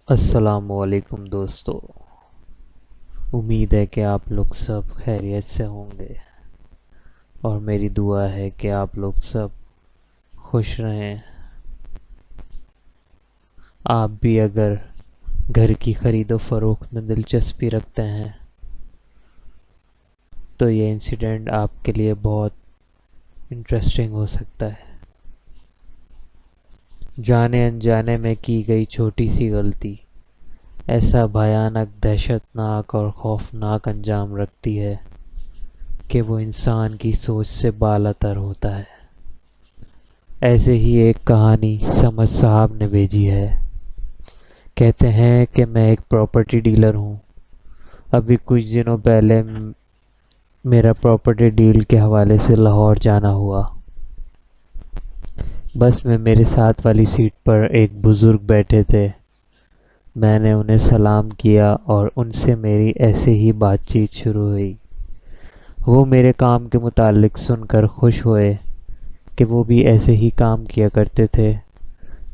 السلام علیکم دوستو، امید ہے کہ آپ لوگ سب خیریت سے ہوں گے اور میری دعا ہے کہ آپ لوگ سب خوش رہیں۔ آپ بھی اگر گھر کی خرید و فروخت میں دلچسپی رکھتے ہیں تو یہ انسیڈنٹ آپ کے لیے بہت انٹرسٹنگ ہو سکتا ہے۔ جانے انجانے میں کی گئی چھوٹی سی غلطی ایسا بھیانک، دہشتناک اور خوفناک انجام رکھتی ہے کہ وہ انسان کی سوچ سے بالاتر ہوتا ہے۔ ایسے ہی ایک کہانی سمجھ صاحب نے بھیجی ہے۔ کہتے ہیں کہ میں ایک پراپرٹی ڈیلر ہوں۔ ابھی کچھ دنوں پہلے میرا پراپرٹی ڈیل کے حوالے سے لاہور جانا ہوا۔ بس میں میرے ساتھ والی سیٹ پر ایک بزرگ بیٹھے تھے۔ میں نے انہیں سلام کیا اور ان سے میری ایسے ہی بات چیت شروع ہوئی۔ وہ میرے کام کے متعلق سن کر خوش ہوئے کہ وہ بھی ایسے ہی کام کیا کرتے تھے۔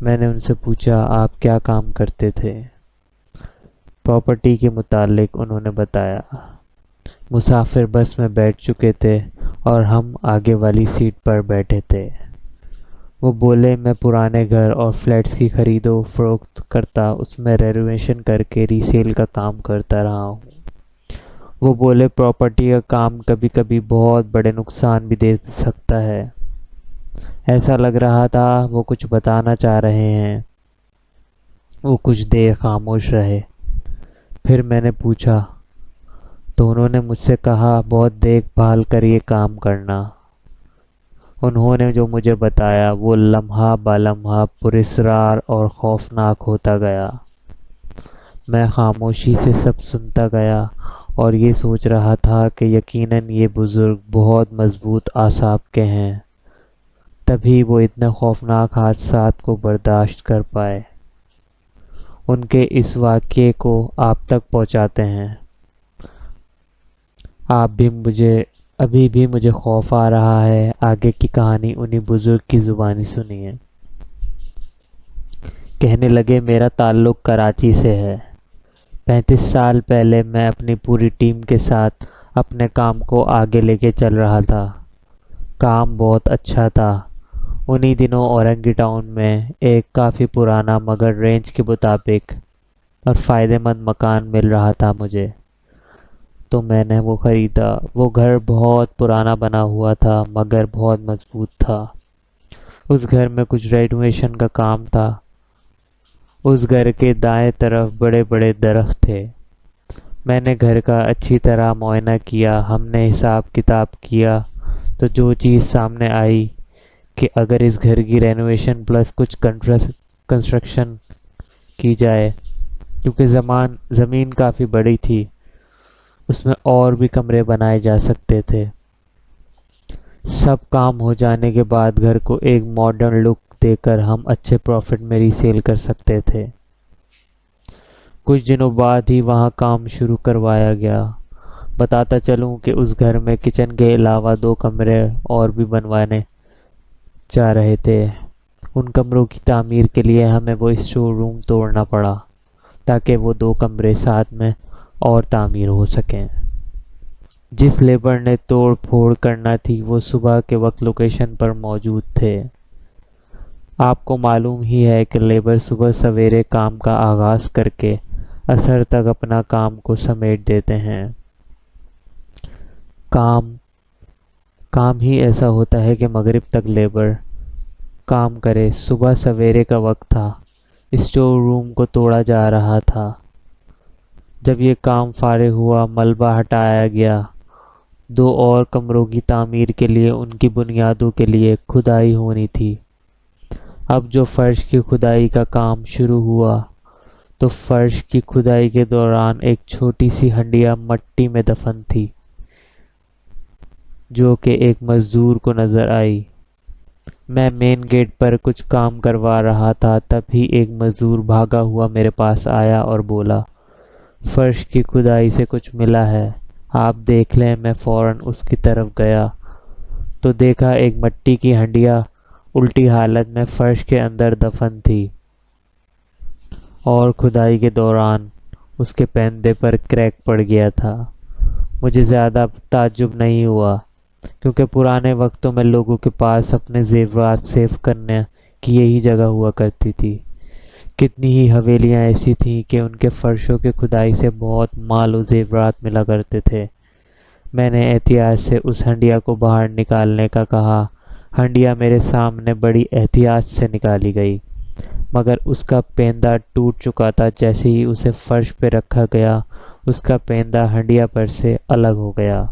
میں نے ان سے پوچھا، آپ کیا کام کرتے تھے؟ پراپرٹی کے متعلق انہوں نے بتایا۔ مسافر بس میں بیٹھ چکے تھے اور ہم آگے والی سیٹ پر بیٹھے تھے۔ وہ بولے، میں پرانے گھر اور فلیٹس کی خرید و فروخت کرتا، اس میں رینوویشن کر کے ری سیل کا کام کرتا رہا ہوں۔ وہ بولے، پراپرٹی کا کام کبھی کبھی بہت بڑے نقصان بھی دے سکتا ہے۔ ایسا لگ رہا تھا وہ کچھ بتانا چاہ رہے ہیں۔ وہ کچھ دیر خاموش رہے، پھر میں نے پوچھا تو انہوں نے مجھ سے کہا، بہت دیکھ بھال کر یہ کام کرنا۔ انہوں نے جو مجھے بتایا وہ لمحہ با لمحہ پراسرار اور خوفناک ہوتا گیا۔ میں خاموشی سے سب سنتا گیا اور یہ سوچ رہا تھا کہ یقیناً یہ بزرگ بہت مضبوط اعصاب کے ہیں، تبھی وہ اتنے خوفناک حادثات کو برداشت کر پائے۔ ان کے اس واقعے کو آپ تک پہنچاتے ہیں۔ ابھی بھی مجھے خوف آ رہا ہے۔ آگے کی کہانی انہی بزرگ کی زبانی سنیے۔ کہنے لگے، میرا تعلق کراچی سے ہے۔ 35 سال پہلے میں اپنی پوری ٹیم کے ساتھ اپنے کام کو آگے لے کے چل رہا تھا۔ کام بہت اچھا تھا۔ انہی دنوں اورنگی ٹاؤن میں ایک کافی پرانا مگر رینج کے مطابق اور فائدہ مند مکان مل رہا تھا مجھے، تو میں نے وہ خریدا۔ وہ گھر بہت پرانا بنا ہوا تھا مگر بہت مضبوط تھا۔ اس گھر میں کچھ رینوویشن کا کام تھا۔ اس گھر کے دائیں طرف بڑے بڑے درخت تھے۔ میں نے گھر کا اچھی طرح معائنہ کیا۔ ہم نے حساب کتاب کیا تو جو چیز سامنے آئی کہ اگر اس گھر کی رینوویشن پلس کچھ کنسٹرکشن کی جائے، کیونکہ زمین کافی بڑی تھی، اس میں اور بھی کمرے بنائے جا سکتے تھے۔ سب کام ہو جانے کے بعد گھر کو ایک ماڈرن لک دے کر ہم اچھے پروفٹ میں ری سیل کر سکتے تھے۔ کچھ دنوں بعد ہی وہاں کام شروع کروایا گیا۔ بتاتا چلوں کہ اس گھر میں کچن کے علاوہ 2 کمرے اور بھی بنوانے جا رہے تھے۔ ان کمروں کی تعمیر کے لیے ہمیں وہ اسٹور روم توڑنا پڑا تاکہ وہ 2 کمرے ساتھ میں اور تعمیر ہو سکیں۔ جس لیبر نے توڑ پھوڑ کرنا تھی وہ صبح کے وقت لوکیشن پر موجود تھے۔ آپ کو معلوم ہی ہے کہ لیبر صبح سویرے کام کا آغاز کر کے عصر تک اپنا کام کو سمیٹ دیتے ہیں۔ کام ہی ایسا ہوتا ہے کہ مغرب تک لیبر کام کرے۔ صبح سویرے کا وقت تھا، اسٹور روم کو توڑا جا رہا تھا۔ جب یہ کام فارغ ہوا، ملبہ ہٹایا گیا۔ 2 اور کمروں کی تعمیر کے لیے ان کی بنیادوں کے لیے کھدائی ہونی تھی۔ اب جو فرش کی کھدائی کا کام شروع ہوا تو فرش کی کھدائی کے دوران ایک چھوٹی سی ہنڈیا مٹی میں دفن تھی جو کہ ایک مزدور کو نظر آئی۔ میں مین گیٹ پر کچھ کام کروا رہا تھا، تب ہی ایک مزدور بھاگا ہوا میرے پاس آیا اور بولا، فرش کی کھدائی سے کچھ ملا ہے، آپ دیکھ لیں۔ میں فوراً اس کی طرف گیا تو دیکھا ایک مٹی کی ہنڈیا الٹی حالت میں فرش کے اندر دفن تھی۔ اور کھدائی کے دوران اس کے پیندے پر کریک پڑ گیا تھا۔ مجھے زیادہ تعجب نہیں ہوا کیونکہ پرانے وقتوں میں لوگوں کے پاس اپنے زیورات سیو کرنے کی یہی جگہ ہوا کرتی تھی۔ کتنی ہی حویلیاں ایسی تھیں کہ ان کے فرشوں کی کھدائی سے بہت مال و زیورات ملا کرتے تھے۔ میں نے احتیاط سے اس ہنڈیا کو باہر نکالنے کا کہا۔ ہنڈیا میرے سامنے بڑی احتیاط سے نکالی گئی، مگر اس کا پیندہ ٹوٹ چکا تھا۔ جیسے ہی اسے فرش پہ رکھا گیا، اس کا پیندہ ہنڈیا پر سے الگ ہو گیا۔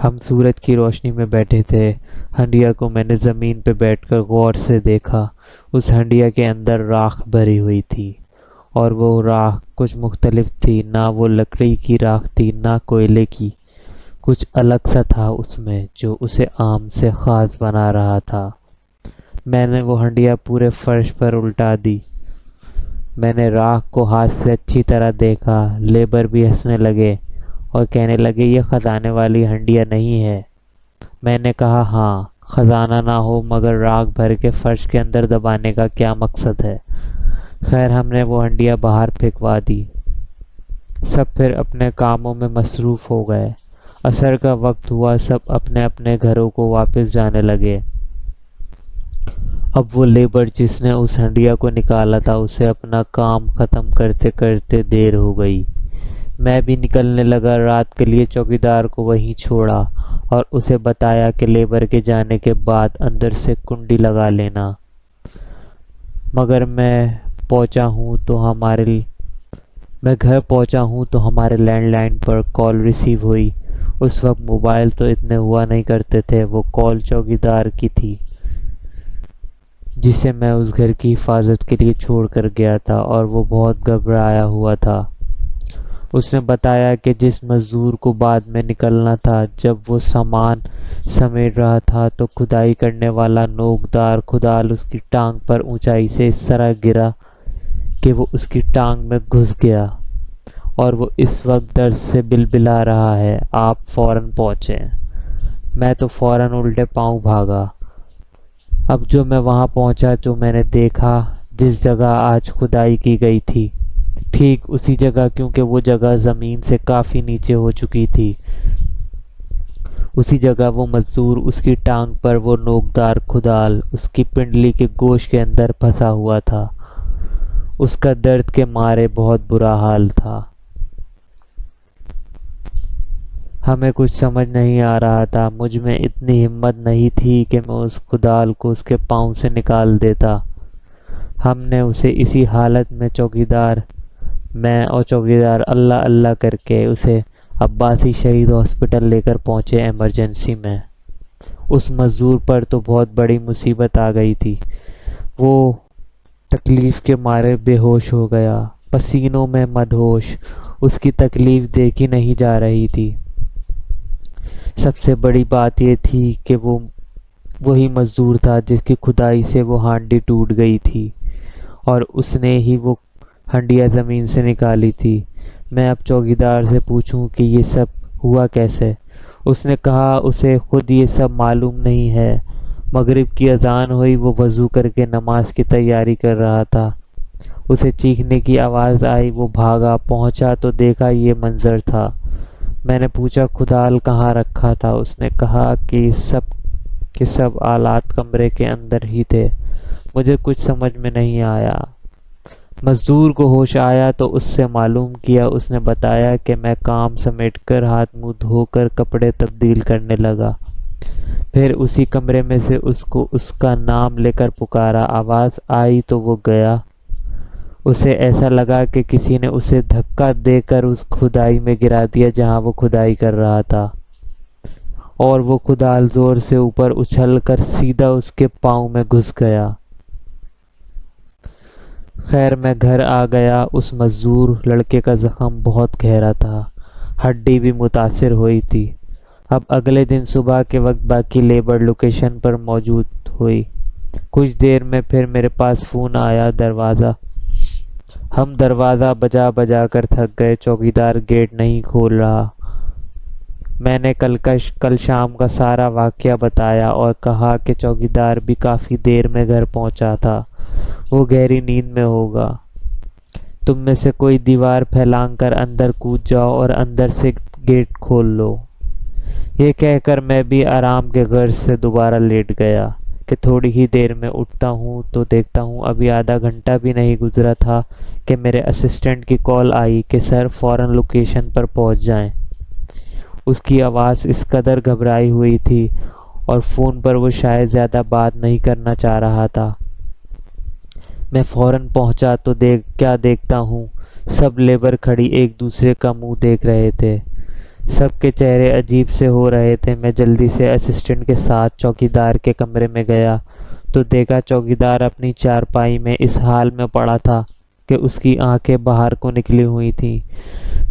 ہم سورج کی روشنی میں بیٹھے تھے۔ ہنڈیا کو میں نے زمین پہ بیٹھ کر غور سے دیکھا۔ اس ہنڈیا کے اندر راکھ بھری ہوئی تھی، اور وہ راکھ کچھ مختلف تھی۔ نہ وہ لکڑی کی راکھ تھی، نہ کوئلے کی۔ کچھ الگ سا تھا اس میں جو اسے عام سے خاص بنا رہا تھا۔ میں نے وہ ہنڈیا پورے فرش پر الٹا دی۔ میں نے راکھ کو ہاتھ سے اچھی طرح دیکھا۔ لیبر بھی ہنسنے لگے اور کہنے لگے، یہ خزانے والی ہنڈیا نہیں ہے۔ میں نے کہا، ہاں، خزانہ نہ ہو مگر راکھ بھر کے فرش کے اندر دبانے کا کیا مقصد ہے؟ خیر، ہم نے وہ ہنڈیا باہر پھینکوا دی۔ سب پھر اپنے کاموں میں مصروف ہو گئے۔ عصر کا وقت ہوا، سب اپنے اپنے گھروں کو واپس جانے لگے۔ اب وہ لیبر جس نے اس ہنڈیا کو نکالا تھا، اسے اپنا کام ختم کرتے کرتے دیر ہو گئی۔ میں بھی نکلنے لگا۔ رات کے لیے چوکیدار کو وہیں چھوڑا اور اسے بتایا کہ لیبر کے جانے کے بعد اندر سے کنڈی لگا لینا۔ مگر میں گھر پہنچا ہوں تو ہمارے لینڈ لائن پر کال ریسیو ہوئی۔ اس وقت موبائل تو اتنے ہوا نہیں کرتے تھے۔ وہ کال چوکیدار کی تھی، جسے میں اس گھر کی حفاظت کے لیے چھوڑ کر گیا تھا، اور وہ بہت گھبرایا ہوا تھا۔ اس نے بتایا کہ جس مزدور کو بعد میں نکلنا تھا، جب وہ سامان سمیٹ رہا تھا تو کھدائی کرنے والا نوکدار کھدال اس کی ٹانگ پر اونچائی سے اس طرح گرا کہ وہ اس کی ٹانگ میں گھس گیا، اور وہ اس وقت درد سے بلبلا رہا ہے۔ آپ فوراً پہنچیں۔ میں تو فوراً الٹے پاؤں بھاگا۔ اب جو میں وہاں پہنچا تو میں نے دیکھا جس جگہ آج کھدائی کی گئی تھی، ٹھیک اسی جگہ، کیونکہ وہ جگہ زمین سے کافی نیچے ہو چکی تھی، اسی جگہ وہ مزدور، اس کی ٹانگ پر وہ نوکدار کھدال اس کی پنڈلی کے گوشت کے اندر پھنسا ہوا تھا۔ اس کا درد کے مارے بہت برا حال تھا۔ ہمیں کچھ سمجھ نہیں آ رہا تھا۔ مجھ میں اتنی ہمت نہیں تھی کہ میں اس کھدال کو اس کے پاؤں سے نکال دیتا۔ ہم نے اسے اسی حالت میں میں اور چوکیدار اللہ اللہ کر کے اسے عباسی شہید ہاسپٹل لے کر پہنچے ایمرجنسی میں۔ اس مزدور پر تو بہت بڑی مصیبت آ گئی تھی۔ وہ تکلیف کے مارے بے ہوش ہو گیا، پسینوں میں مدہوش۔ اس کی تکلیف دیکھی نہیں جا رہی تھی۔ سب سے بڑی بات یہ تھی کہ وہ وہی مزدور تھا جس کی کھدائی سے وہ ہانڈی ٹوٹ گئی تھی، اور اس نے ہی وہ ہنڈیا زمین سے نکالی تھی۔ میں اب چوکیدار سے پوچھوں کہ یہ سب ہوا کیسے؟ اس نے کہا اسے خود یہ سب معلوم نہیں ہے۔ مغرب کی اذان ہوئی، وہ وضو کر کے نماز کی تیاری کر رہا تھا۔ اسے چیخنے کی آواز آئی، وہ بھاگا، پہنچا تو دیکھا یہ منظر تھا۔ میں نے پوچھا کھدال کہاں رکھا تھا؟ اس نے کہا کہ سب آلات کمرے کے اندر ہی تھے۔ مجھے کچھ سمجھ میں نہیں آیا۔ مزدور کو ہوش آیا تو اس سے معلوم کیا۔ اس نے بتایا کہ میں کام سمیٹ کر ہاتھ منہ دھو کر کپڑے تبدیل کرنے لگا، پھر اسی کمرے میں سے اس کو اس کا نام لے کر پکارا، آواز آئی تو وہ گیا۔ اسے ایسا لگا کہ کسی نے اسے دھکا دے کر اس کھدائی میں گرا دیا جہاں وہ کھدائی کر رہا تھا، اور وہ کھدال زور سے اوپر اچھل کر سیدھا اس کے پاؤں میں گھس گیا۔ خیر میں گھر آ گیا۔ اس مزدور لڑکے کا زخم بہت گہرا تھا، ہڈی بھی متاثر ہوئی تھی۔ اب اگلے دن صبح کے وقت باقی لیبر لوکیشن پر موجود ہوئی۔ کچھ دیر میں پھر میرے پاس فون آیا، ہم دروازہ بجا بجا کر تھک گئے، چوکیدار گیٹ نہیں کھول رہا۔ میں نے کل شام کا سارا واقعہ بتایا اور کہا کہ چوکیدار بھی کافی دیر میں گھر پہنچا تھا۔ وہ گہری نیند میں ہوگا۔ تم میں سے کوئی دیوار پھیلانگ کر اندر کود جاؤ اور اندر سے گیٹ کھول لو۔ یہ کہہ کر میں بھی آرام کے غرض سے دوبارہ لیٹ گیا کہ تھوڑی ہی دیر میں اٹھتا ہوں تو دیکھتا ہوں ابھی آدھا گھنٹہ بھی نہیں گزرا تھا کہ میرے اسسٹنٹ کی کال آئی کہ سر فوراً لوکیشن پر پہنچ جائیں۔ اس کی آواز اس قدر گھبرائی ہوئی تھی اور فون پر وہ شاید زیادہ بات نہیں کرنا چاہ رہا تھا۔ میں فوراً پہنچا تو کیا دیکھتا ہوں، سب لیبر کھڑی ایک دوسرے کا منہ دیکھ رہے تھے۔ سب کے چہرے عجیب سے ہو رہے تھے۔ میں جلدی سے اسسٹنٹ کے ساتھ چوکیدار کے کمرے میں گیا تو دیکھا چوکیدار اپنی چارپائی میں اس حال میں پڑا تھا کہ اس کی آنکھیں باہر کو نکلی ہوئی تھیں،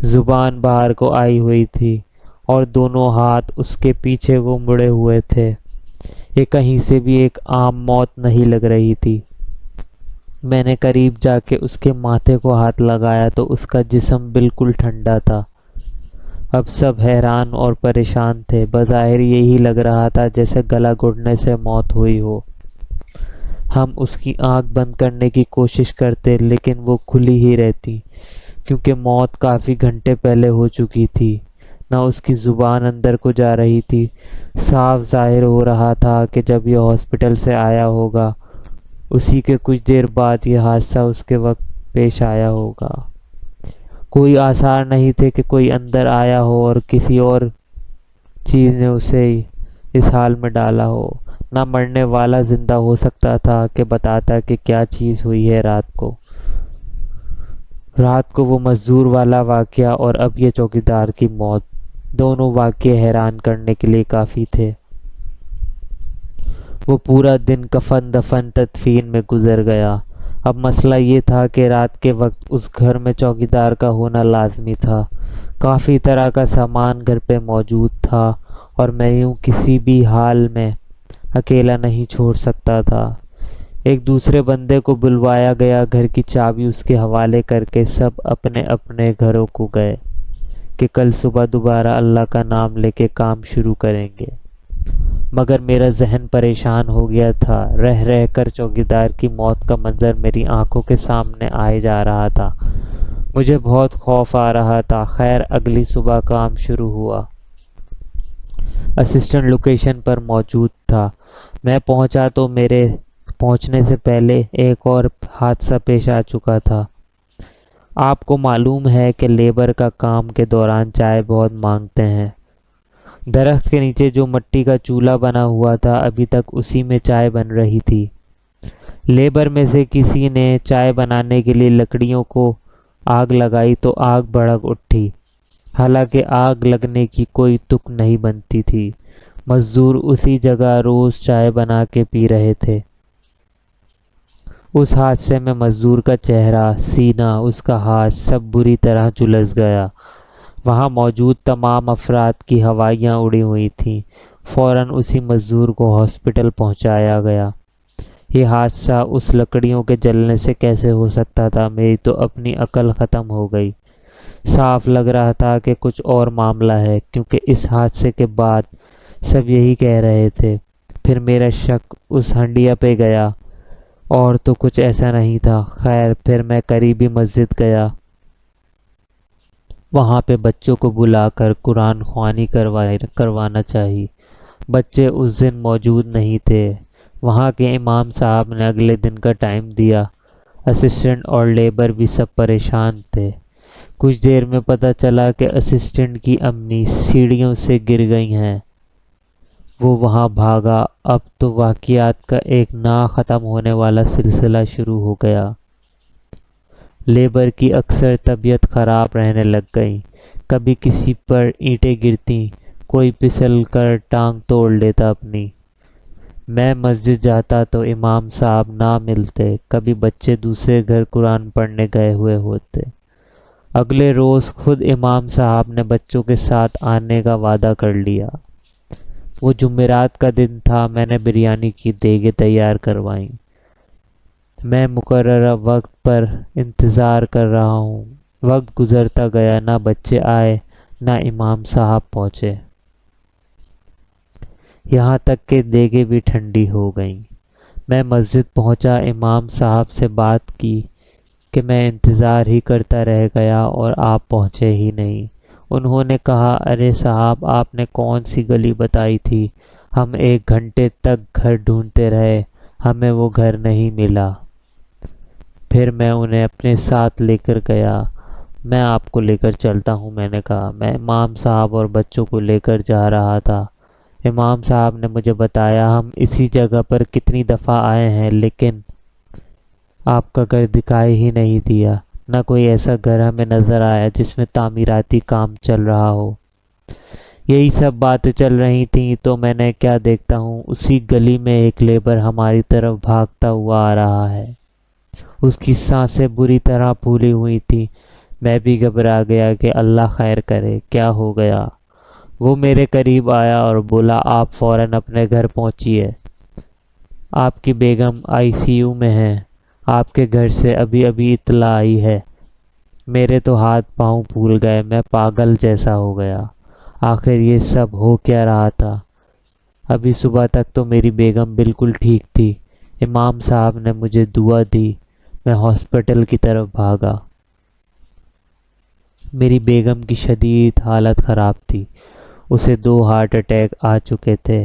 زبان باہر کو آئی ہوئی تھی اور دونوں ہاتھ اس کے پیچھے کو مڑے ہوئے تھے۔ یہ کہیں سے بھی ایک عام موت نہیں لگ رہی تھی۔ میں نے قریب جا کے اس کے ماتھے کو ہاتھ لگایا تو اس کا جسم بالکل ٹھنڈا تھا۔ اب سب حیران اور پریشان تھے۔ بظاہر یہی لگ رہا تھا جیسے گلا گھٹنے سے موت ہوئی ہو۔ ہم اس کی آنکھ بند کرنے کی کوشش کرتے لیکن وہ کھلی ہی رہتی کیونکہ موت کافی گھنٹے پہلے ہو چکی تھی۔ نہ اس کی زبان اندر کو جا رہی تھی۔ صاف ظاہر ہو رہا تھا کہ جب یہ ہاسپٹل سے آیا ہوگا اسی کے کچھ دیر بعد یہ حادثہ اس کے وقت پیش آیا ہوگا۔ کوئی آثار نہیں تھے کہ کوئی اندر آیا ہو اور کسی اور چیز نے اسے اس حال میں ڈالا ہو۔ نہ مرنے والا زندہ ہو سکتا تھا کہ بتاتا کہ کیا چیز ہوئی ہے رات کو وہ مزدور والا واقعہ اور اب یہ چوکیدار کی موت، دونوں واقعے حیران کرنے کے لیے کافی تھے۔ وہ پورا دن کفن دفن تدفین میں گزر گیا۔ اب مسئلہ یہ تھا کہ رات کے وقت اس گھر میں چوکیدار کا ہونا لازمی تھا۔ کافی طرح کا سامان گھر پہ موجود تھا اور میں یوں کسی بھی حال میں اکیلا نہیں چھوڑ سکتا تھا۔ ایک دوسرے بندے کو بلوایا گیا، گھر کی چابی اس کے حوالے کر کے سب اپنے اپنے گھروں کو گئے کہ کل صبح دوبارہ اللہ کا نام لے کے کام شروع کریں گے۔ مگر میرا ذہن پریشان ہو گیا تھا۔ رہ رہ کر چوکیدار کی موت کا منظر میری آنکھوں کے سامنے آئے جا رہا تھا۔ مجھے بہت خوف آ رہا تھا۔ خیر اگلی صبح کام شروع ہوا۔ اسسٹنٹ لوکیشن پر موجود تھا۔ میں پہنچا تو میرے پہنچنے سے پہلے ایک اور حادثہ پیش آ چکا تھا۔ آپ کو معلوم ہے کہ لیبر کا کام کے دوران چائے بہت مانگتے ہیں۔ درخت کے نیچے جو مٹی کا چولہا بنا ہوا تھا ابھی تک اسی میں چائے بن رہی تھی۔ لیبر میں سے کسی نے چائے بنانے کے لیے لکڑیوں کو آگ لگائی تو آگ بھڑک اٹھی، حالانکہ آگ لگنے کی کوئی تک نہیں بنتی تھی۔ مزدور اسی جگہ روز چائے بنا کے پی رہے تھے۔ اس حادثے میں مزدور کا چہرہ، سینہ، اس کا ہاتھ سب بری طرح جھلس گیا۔ وہاں موجود تمام افراد کی ہوائیاں اڑی ہوئی تھیں۔ فوراً اسی مزدور کو ہاسپٹل پہنچایا گیا۔ یہ حادثہ اس لکڑیوں کے جلنے سے کیسے ہو سکتا تھا؟ میری تو اپنی عقل ختم ہو گئی۔ صاف لگ رہا تھا کہ کچھ اور معاملہ ہے کیونکہ اس حادثے کے بعد سب یہی کہہ رہے تھے۔ پھر میرا شک اس ہنڈیا پہ گیا اور تو کچھ ایسا نہیں تھا۔ خیر پھر میں قریبی مسجد گیا۔ وہاں پہ بچوں کو بلا کر قرآن خوانی کروانا چاہیے۔ بچے اس دن موجود نہیں تھے۔ وہاں کے امام صاحب نے اگلے دن کا ٹائم دیا۔ اسسٹنٹ اور لیبر بھی سب پریشان تھے۔ کچھ دیر میں پتہ چلا کہ اسسٹنٹ کی امی سیڑھیوں سے گر گئی ہیں۔ وہ وہاں بھاگا۔ اب تو واقعات کا ایک نہ ختم ہونے والا سلسلہ شروع ہو گیا۔ لیبر کی اکثر طبیعت خراب رہنے لگ گئی۔ کبھی کسی پر اینٹیں گرتیں، کوئی پھسل کر ٹانگ توڑ لیتا اپنی۔ میں مسجد جاتا تو امام صاحب نہ ملتے۔ کبھی بچے دوسرے گھر قرآن پڑھنے گئے ہوئے ہوتے۔ اگلے روز خود امام صاحب نے بچوں کے ساتھ آنے کا وعدہ کر لیا۔ وہ جمعرات کا دن تھا۔ میں نے بریانی کی دیگیں تیار کروائیں۔ میں مقررہ وقت پر انتظار کر رہا ہوں۔ وقت گزرتا گیا، نہ بچے آئے نہ امام صاحب پہنچے۔ یہاں تک کہ دیگیں بھی ٹھنڈی ہو گئیں۔ میں مسجد پہنچا، امام صاحب سے بات کی کہ میں انتظار ہی کرتا رہ گیا اور آپ پہنچے ہی نہیں۔ انہوں نے کہا، ارے صاحب، آپ نے کون سی گلی بتائی تھی؟ ہم 1 گھنٹے تک گھر ڈھونڈتے رہے، ہمیں وہ گھر نہیں ملا۔ پھر میں انہیں اپنے ساتھ لے کر گیا۔ میں آپ کو لے کر چلتا ہوں، میں نے کہا۔ میں امام صاحب اور بچوں کو لے کر جا رہا تھا۔ امام صاحب نے مجھے بتایا، ہم اسی جگہ پر کتنی دفعہ آئے ہیں لیکن آپ کا گھر دکھائی ہی نہیں دیا، نہ کوئی ایسا گھر ہمیں نظر آیا جس میں تعمیراتی کام چل رہا ہو۔ یہی سب باتیں چل رہی تھیں تو میں نے کیا دیکھتا ہوں، اسی گلی میں ایک لیبر ہماری طرف بھاگتا ہوا آ رہا ہے۔ اس کی سانسیں بری طرح پھولی ہوئی تھیں۔ میں بھی گھبرا گیا کہ اللہ خیر کرے، کیا ہو گیا۔ وہ میرے قریب آیا اور بولا، آپ فوراً اپنے گھر پہنچیے، آپ کی بیگم ICU میں ہے، آپ کے گھر سے ابھی ابھی اطلاع آئی ہے۔ میرے تو ہاتھ پاؤں پھول گئے، میں پاگل جیسا ہو گیا۔ آخر یہ سب ہو کیا رہا تھا؟ ابھی صبح تک تو میری بیگم بالکل ٹھیک تھی۔ امام صاحب نے مجھے دعا دی، میں ہاسپٹل کی طرف بھاگا۔ میری بیگم کی شدید حالت خراب تھی، اسے 2 ہارٹ اٹیک آ چکے تھے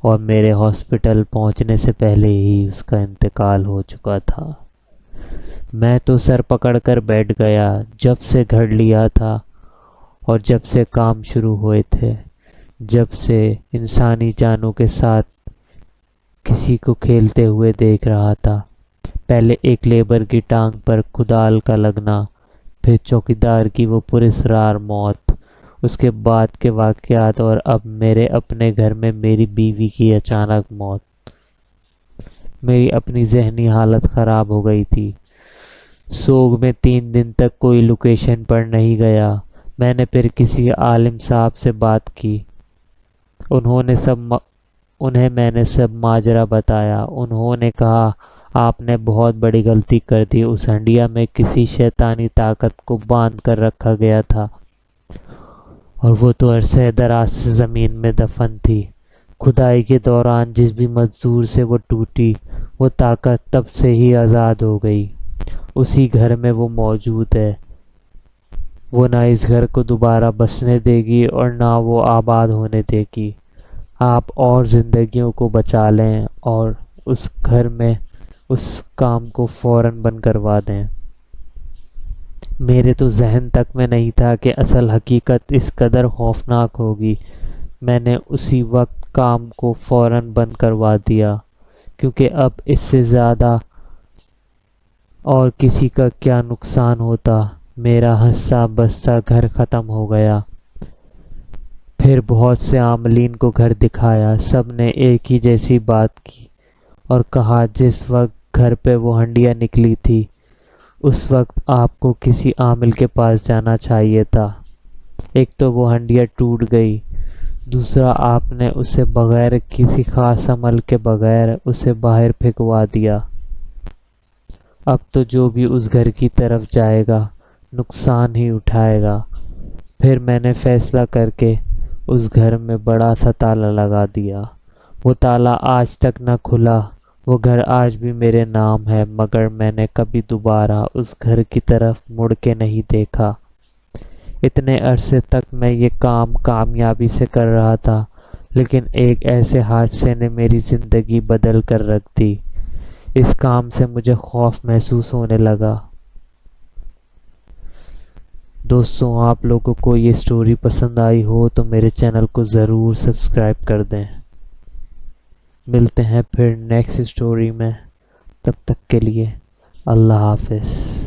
اور میرے ہاسپٹل پہنچنے سے پہلے ہی اس کا انتقال ہو چکا تھا۔ میں تو سر پکڑ کر بیٹھ گیا۔ جب سے گھر لیا تھا اور جب سے کام شروع ہوئے تھے، جب سے انسانی جانوں کے ساتھ کسی کو کھیلتے ہوئے دیکھ رہا تھا، پہلے ایک لیبر کی ٹانگ پر کدال کا لگنا، پھر چوکیدار کی وہ پراسرار موت، اس کے بعد کے واقعات، اور اب میرے اپنے گھر میں میری بیوی کی اچانک موت۔ میری اپنی ذہنی حالت خراب ہو گئی تھی۔ سوگ میں 3 دن تک کوئی لوکیشن پر نہیں گیا۔ میں نے پھر کسی عالم صاحب سے بات کی، انہیں میں نے سب ماجرا بتایا۔ انہوں نے کہا، آپ نے بہت بڑی غلطی کر دی، اس ہنڈیا میں کسی شیطانی طاقت کو باندھ کر رکھا گیا تھا اور وہ تو عرصہ دراز سے زمین میں دفن تھی۔ کھدائی کے دوران جس بھی مزدور سے وہ ٹوٹی، وہ طاقت تب سے ہی آزاد ہو گئی۔ اسی گھر میں وہ موجود ہے۔ وہ نہ اس گھر کو دوبارہ بسنے دے گی اور نہ وہ آباد ہونے دے گی۔ آپ اور زندگیوں کو بچا لیں اور اس گھر میں اس کام کو فوراً بند کروا دیں۔ میرے تو ذہن تک میں نہیں تھا کہ اصل حقیقت اس قدر خوفناک ہوگی۔ میں نے اسی وقت کام کو فوراً بند کروا دیا، کیونکہ اب اس سے زیادہ اور کسی کا کیا نقصان ہوتا۔ میرا ہنسا بستا گھر ختم ہو گیا۔ پھر بہت سے عاملین کو گھر دکھایا، سب نے ایک ہی جیسی بات کی اور کہا، جس وقت گھر پہ وہ ہنڈیا نکلی تھی، اس وقت آپ کو کسی عامل کے پاس جانا چاہیے تھا۔ ایک تو وہ ہنڈیا ٹوٹ گئی، دوسرا آپ نے اسے بغیر کسی خاص عمل کے بغیر اسے باہر پھینکوا دیا۔ اب تو جو بھی اس گھر کی طرف جائے گا نقصان ہی اٹھائے گا۔ پھر میں نے فیصلہ کر کے اس گھر میں بڑا سا تالا لگا دیا۔ وہ تالا آج تک نہ کھلا۔ وہ گھر آج بھی میرے نام ہے، مگر میں نے کبھی دوبارہ اس گھر کی طرف مڑ کے نہیں دیکھا۔ اتنے عرصے تک میں یہ کام کامیابی سے کر رہا تھا، لیکن ایک ایسے حادثے نے میری زندگی بدل کر رکھ دی۔ اس کام سے مجھے خوف محسوس ہونے لگا۔ دوستوں، آپ لوگوں کو یہ سٹوری پسند آئی ہو تو میرے چینل کو ضرور سبسکرائب کر دیں۔ ملتے ہیں پھر نیکسٹ سٹوری میں، تب تک کے لیے اللہ حافظ۔